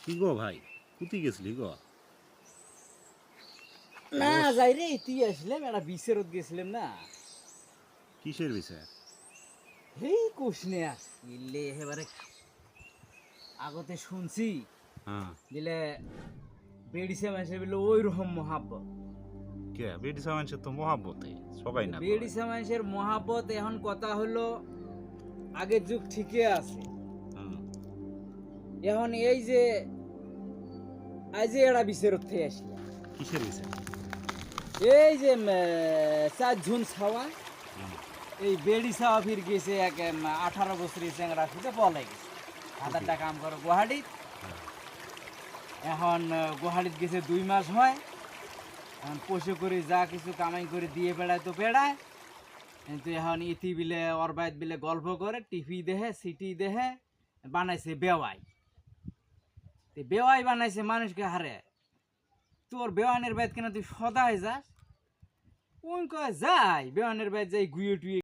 কি গো ভাই, কুতি গেছিলি গো? না অবশ্য যাই রে, তুই আসলাম একটা বিচেরত গেছিলাম না। কিসের বিচার? হেই কোষ নে আর ইল্লে এবারে আগতে শুনছি হ্যাঁ। দিলে বেড়িছে মানুষের বলে ওই রকম মহাব্বত। কে বেডিসা মানুষের তো মহাব্বতে সবাই না কয়। বেড়িছে মানুষের মহাব্বত। এখন কথা হলো, আগের যুগ ঠিকই আছে, হুম। এখন এই যে আজ যে একটা বিচেরত থেকে আসলাম, কিসের বিচার? এই যে 4 জন ছাওয়া, হুম। এই বেড়ি ছাওয়া ফির গেছে এক 18 বছরের চেংড়া খুঁজে পলাই গেছে। হাজারটা কাম করো গুয়াহাটিত। হ্যাঁ। এখন গুয়াহাটিত গেছে 2 মাস হয়। এখন পশু করে যা কিছু কামাই করে দিয়ে বেড়ায় তো বেড়ায়, কিন্তু এখন ইতি বিলে অরবায়ত বিলে গল্প করে, টিভি দেহে, সিটি দেহে, বানাইছে বেওয়াই। বেওয়াই বানাইছে মানুষকে হারে। তোর বেওয়ানের বাইত কেন তুই সদাই যাস? কোন কয় যাই বেওয়ানের বাইত যাই গুয়ে টুয়ে